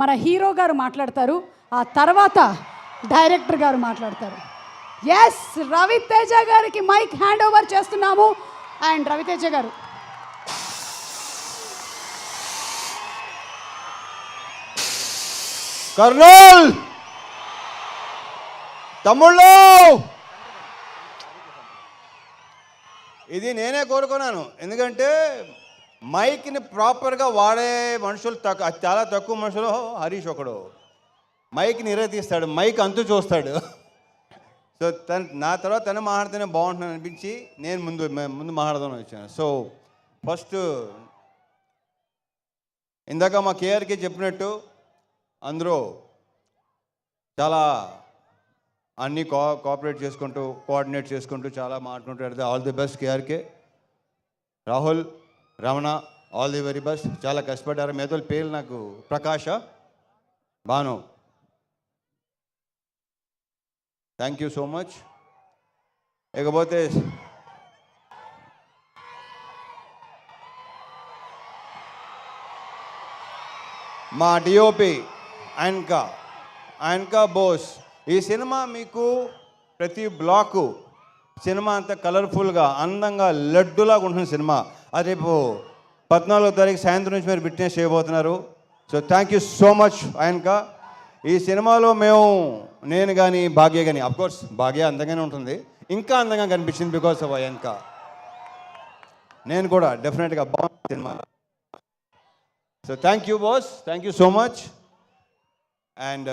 మన హీరో గారు మాట్లాడతారు, ఆ తర్వాత డైరెక్టర్ గారు మాట్లాడతారు. ఎస్, రవితేజ గారికి మైక్ హ్యాండ్ ఓవర్ చేస్తున్నాము. అండ్ రవితేజ గారు, కర్నూల్ తమ్ముళ్ళు, ఇది నేనే కోరుకున్నాను. ఎందుకంటే మైక్ని ప్రాపర్గా వాడే మనుషులు చాలా తక్కువ మనుషులు. హరీష్ ఒకడు మైక్ని తీస్తాడు, మైక్ అంతు చూస్తాడు. సో నా తర్వాత తను మాట్లాడితేనే బాగుంటుందని అనిపించి నేను ముందు మాట్లాడదామని వచ్చాను. సో ఫస్ట్ ఇందాక మా కేఆర్కి చెప్పినట్టు అందరూ చాలా అన్నీ కోఆపరేట్ చేసుకుంటూ కోఆర్డినేట్ చేసుకుంటూ చాలా మాట్లాడుతుంటే all the best KRK. Rahul, Ramana, all the very best. చాలా కష్టపడ్డారు. మేతల పేర్లు నాకు Prakash, Bhanu, thank you so much. ఇకపోతే మా డిఓపి ఆయనకా బోస్. ఈ సినిమా మీకు ప్రతి బ్లాకు సినిమా అంతా కలర్ఫుల్గా అందంగా లడ్డులాగా ఉంటుంది సినిమా. అది రేపు 14వ తారీఖు సాయంత్రం నుంచి మీరు విట్నెస్ చేయబోతున్నారు. So thank you so much ఆయనకా. ఈ సినిమాలో నేను కానీ భాగ్య కానీ, అఫ్కోర్స్ భాగ్య అందంగానే ఉంటుంది, ఇంకా అందంగా కనిపించింది బికాస్ ఆఫ్ ఆయనకా. నేను కూడా డెఫినెట్గా బాగుంది cinema. So thank you boss, thank you so much. And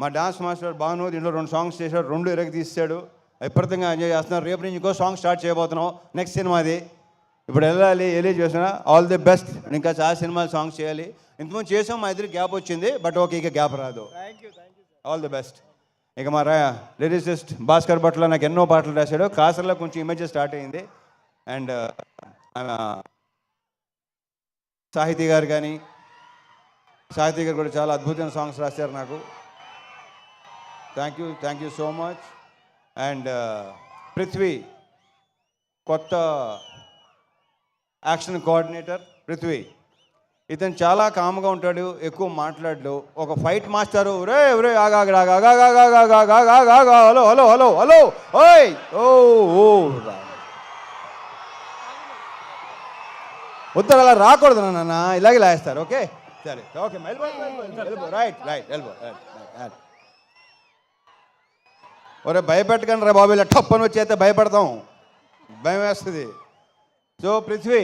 మా డాన్స్ మాస్టర్ భాను దీంట్లో 2 సాంగ్స్ చేశాడు, 2 తీసాడు, విపరీతంగా ఎంజాయ్ చేస్తున్నారు. రేపు నుంచి ఇంకో సాంగ్ స్టార్ట్ చేయబోతున్నాం, నెక్స్ట్ సినిమాది. ఇప్పుడు వెళ్ళాలి చేస్తున్నా. All the best. ఇంకా చాలా సినిమాలు సాంగ్స్ చేయాలి. ఇంతకుముందు చేసాం, మా ఇద్దరికి గ్యాప్ వచ్చింది, బట్ ఓకే ఇక గ్యాప్ రాదు. All the best. ఇక మా లిరిసిస్ట్ భాస్కర్ భట్ల నాకు ఎన్నో పాటలు రాశాడు. కాసర్లో కొంచెం ఇమేజ్ స్టార్ట్ అయింది. అండ్ సాహితీ గారు కూడా చాలా అద్భుతమైన సాంగ్స్ రాశారు నాకు. Thank you so much. And Prithvi, కొత్త యాక్షన్ కోఆర్డినేటర్ పృథ్వీ. ఇతను చాలా కామ్గా ఉంటాడు, ఎక్కువ మాట్లాడు. ఒక fight master, hello hello hello hello ఓయ్ ఓ ఉత్తరం అలా రాకూడదు నాన్న, ఇలాగే లాగేస్తారు. ఓకే సరే, ఓకే రైట్ ఎల్బో. ఒరే భయపెట్టకండి రా బాబు, ఇలా టప్పని వచ్చేస్తే భయపడతాం, భయం వేస్తుంది. సో పృథ్వీ,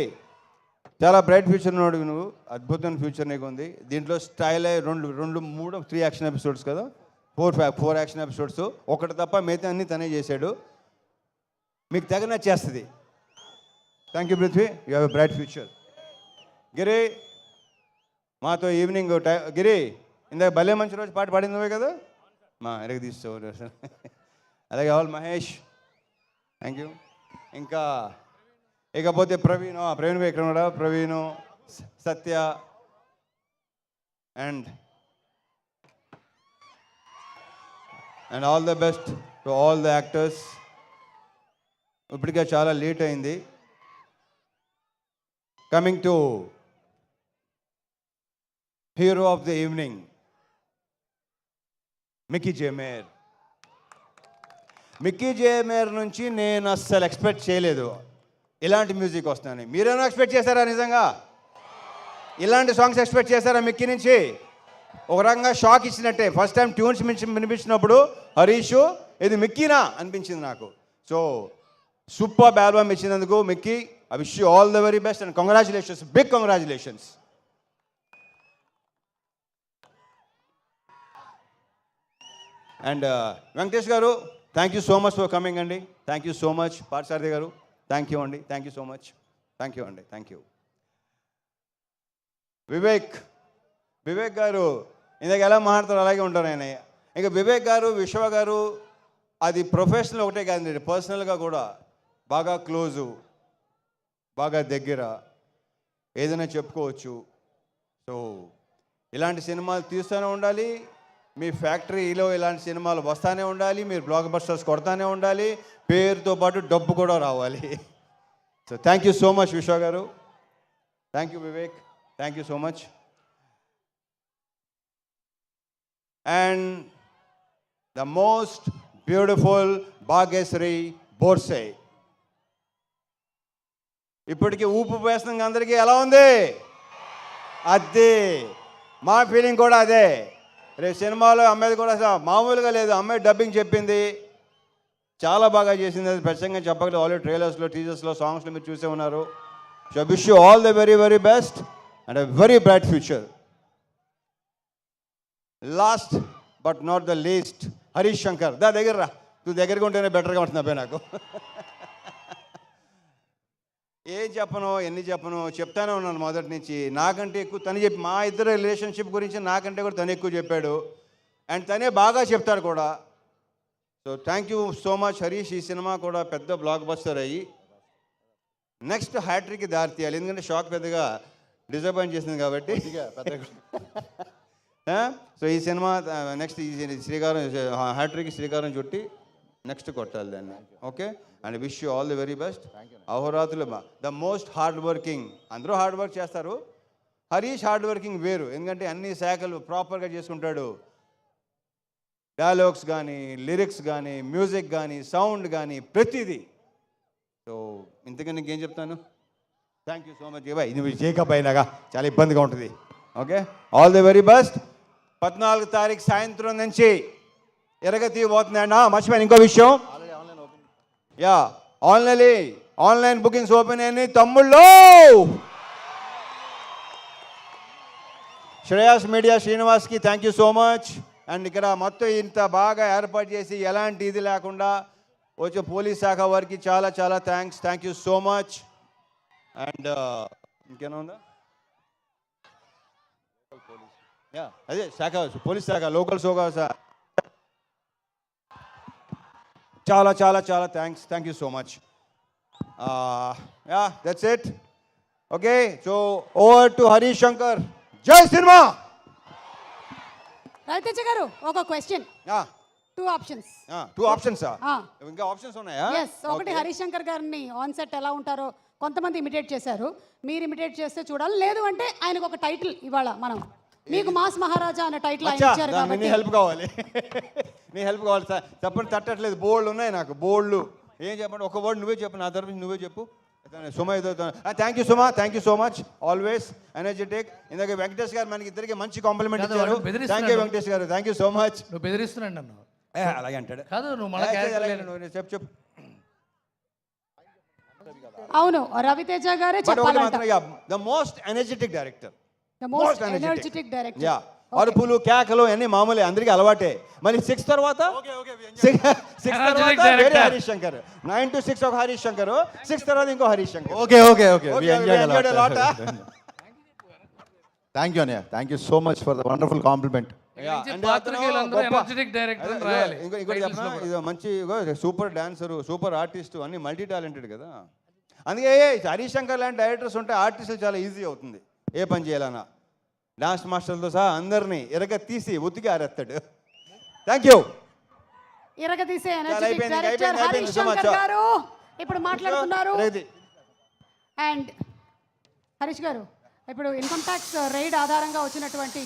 చాలా బ్రైట్ ఫ్యూచర్ ఉన్నాడు నువ్వు, అద్భుతమైన ఫ్యూచర్ నీకు ఉంది. దీంట్లో స్టైల్ 3 యాక్షన్ ఎపిసోడ్స్ కదా, 4 యాక్షన్ ఎపిసోడ్స్, ఒకటి తప్ప మిగతా అన్నీ తనే చేశాడు. మీకు తెగ నచ్చేస్తుంది. Thank you Prithvi, you have a bright future. Giri, మాతో ఈవినింగ్ గిరి ఇందాక భలే మంచి రోజు పాట పాడింది నువ్వే కదా, మా తీసుకో. అలాగే ఆల్ మహేష్, థ్యాంక్ యూ. ఇంకా ఇకపోతే ప్రవీణ్ ఇక్కడ కూడా, Praveen, Satya and all the best to all the actors. ఇప్పటికే చాలా లేట్ అయింది. Coming to hero of the evening, Mickey J Meyer నుంచి నేను అస్సలు ఎక్స్పెక్ట్ చేయలేదు ఇలాంటి మ్యూజిక్ వస్తుందని. మీరేమో ఎక్స్పెక్ట్ చేశారా? నిజంగా ఇలాంటి సాంగ్స్ ఎక్స్పెక్ట్ చేశారా మిక్కీ నుంచి? ఒక రకంగా షాక్ ఇచ్చినట్టే. ఫస్ట్ టైం ట్యూన్స్ వినిపించినప్పుడు హరీష్ ఇది మిక్కీనా అనిపించింది నాకు. సో సూపర్ ఆల్బమ్ ఇచ్చినందుకు Mickey, I wish you all the very best and congratulations, big congratulations. And Venkatesh garu, thank you so much for coming అండి. Thank you so much. Parthasarathi garu, thank you అండి. Thank you so much. Thank you అండి. Thank you. Vivek garu ఇందాక ఎలా మాట్లాడతారు అలాగే ఉంటారు ఆయన. ఇంకా వివేక్ గారు, విశ్వ గారు, అది ప్రొఫెషనల్ ఒకటే కాదండి, పర్సనల్గా కూడా బాగా క్లోజు, బాగా దగ్గర, ఏదైనా చెప్పుకోవచ్చు. సో ఇలాంటి సినిమాలు తీస్తూనే ఉండాలి, మీ ఫ్యాక్టరీలో ఇలాంటి సినిమాలు వస్తూనే ఉండాలి, మీరు బ్లాక్ బస్టర్స్ కొడతానే ఉండాలి, పేరుతో పాటు డబ్బు కూడా రావాలి. So thank you so much Viswa గారు. Thank you Vivek, thank you so much. And the most beautiful Bhagyashri Borse. ఇప్పటికీ ఊపు వేస్తున్న అందరికీ ఎలా ఉంది? అదే మా ఫీలింగ్ కూడా అదే. రేపు సినిమాలో అమ్మాయిది కూడా మామూలుగా లేదు, అమ్మాయి డబ్బింగ్ చెప్పింది, చాలా బాగా చేసింది. అది ప్రత్యేకంగా చెప్పగలేదు. ఆల్రెడీ ట్రైలర్స్లో, టీజర్స్లో, సాంగ్స్లో మీరు చూసే ఉన్నారు. So wish you all the very very best and a very bright future. Last but not the least, Harish Shankar. దగ్గర రా, నువ్వు దగ్గరగా ఉంటేనే బెటర్గా ఉంటుంది అబ్బాయి నాకు. ఏం చెప్పను, ఎన్ని చెప్పను, చెప్తానే ఉన్నాను మొదటి నుంచి. నాకంటే ఎక్కువ తను చెప్పి, మా ఇద్దరు రిలేషన్షిప్ గురించి నాకంటే కూడా తను ఎక్కువ చెప్పాడు. అండ్ తనే బాగా చెప్తాడు కూడా. So thank you so much Harish. ఈ సినిమా కూడా పెద్ద బ్లాక్ బస్టర్ అయ్యి నెక్స్ట్ హ్యాట్రిక్కి దారి తీయాలి. ఎందుకంటే షాక్ పెద్దగా డిసప్పాయింట్ చేసింది కాబట్టి. సో ఈ సినిమా నెక్స్ట్ ఈ శ్రీకారం హ్యాట్రిక్ శ్రీకారం చుట్టి నెక్స్ట్ కొట్టాలి దాన్ని. Okay, and wish you all the very best. అహోరాత్రులు ద మోస్ట్ హార్డ్ వర్కింగ్. అందరూ హార్డ్ వర్క్ చేస్తారు, హరీష్ హార్డ్ వర్కింగ్ వేరు. ఎందుకంటే అన్ని శాఖలు ప్రాపర్గా చేసుకుంటాడు. డైలాగ్స్ కానీ, లిరిక్స్ కానీ, మ్యూజిక్ కానీ, సౌండ్ కానీ, ప్రతిదీ. సో ఇంతకన్నా ఇంకేం చెప్తాను. Thank you so much. Bye, ఇది చేకప్ అయినాగా చాలా ఇబ్బందిగా ఉంటుంది. Okay, all the very best. 14 తారీఖు సాయంత్రం నుంచి ఎరగతి పోతుందండి. మర్చిపోయాను ఇంకో విషయం. యా, ఆన్లైన్ బుకింగ్స్ ఓపెన్ అయినాయి తమ్ముళ్ళు. శ్రేయాస్ మీడియా శ్రీనివాస్కి thank you so much. And ఇక్కడ మొత్తం ఇంత బాగా ఏర్పాటు చేసి ఎలాంటి ఇది లేకుండా వచ్చే పోలీస్ శాఖ వారికి చాలా చాలా thanks. Thank you so much. And ఇంకేనా ఉందా? అదే శాఖ, పోలీస్ శాఖ, లోకల్ శాఖ, చాలా చాలా చాలా thanks. Thank you so much. Yeah, that's it. Okay, so over to Harish Shankar. జై సినిమా. రవితేజ గారు ఒక క్వశ్చన్. 2 ఆప్షన్స్. 2 ఆప్షన్సా? ఇంకా ఆప్షన్స్ ఉన్నాయా? ఎస్. ఒకటి, హరీష్ శంకర్ గారిని ఆన్ సెట్ ఎలా ఉంటారో కొంతమంది ఇమిటేట్ చేశారు, మీరు ఇమిటేట్ చేస్తే చూడాలి. లేదు అంటే ఆయనకు ఒక టైటిల్ ఇవాళ మనం, మీకు మాస్ మహారాజా అనే టైటిల్ ఆయన ఇచ్చారు కాబట్టి నీ హెల్ప్ కావాలి. నీ హెల్ప్ కావాలి సార్. చెప్పండి, తట్టట్లేదు. బోల్డ్ ఉన్నాయి నాకు, బోల్డ్. ఏం చెప్పండి, ఒక వర్డ్ నువ్వే చెప్పు, నా తరఫు నువ్వే చెప్పు. సుమ ఏదో. Thank you Suma, thank you so much. Always energetic. ఇందాక వెంకటేష్ గారు మనకి ఇద్దరికి మంచి కాంప్లిమెంట్ ఇచ్చారు. Thank you Venkatesh garu, thank you so much. నువ్వు బెదిరిస్తున్నాడు నన్ను. అలాగే అంటాడు. కాదు, నువ్వు మళ్ళీ చెప్పు. అవును, రవితేజ గారే చెప్పాలంట. The most energetic director. The most energetic director. Yeah, అరుపులు కేకలు అన్ని మామూలే, అందరికీ అలవాటే. మరి 6 తర్వాత వేరే హరీష్ శంకర్. 9 to 6 ఒక హరీష్ శంకర్, 6 తర్వాత ఇంకో Harish Shankar. Okay. Thank you అన్నయ్య, thank you so much for the wonderful compliment. మంచి సూపర్ డాన్సరు, సూపర్ ఆర్టిస్టు, అన్ని మల్టీ టాలెంటెడ్ కదా. అందుకే హరీష్ శంకర్ లాంటి డైరెక్టర్స్ ఉంటే ఆర్టిస్టులు చాలా ఈజీ అవుతుంది ఏ పని చేయాలన్నా. డాన్స్ మాస్టర్లతో సహా అందరినీ తీసి ఉతికి ఆరేస్తాడు. Thank you. ఇరగదీసే ఎనర్జెటిక్ డైరెక్టర్ హరీష్ శంకర్ గారు ఇప్పుడు మాట్లాడుతున్నారు. అండ్ హరీష్ గారు, ఇప్పుడు ఇన్కమ్ ట్యాక్స్ రైడ్ ఆధారంగా వచ్చినటువంటి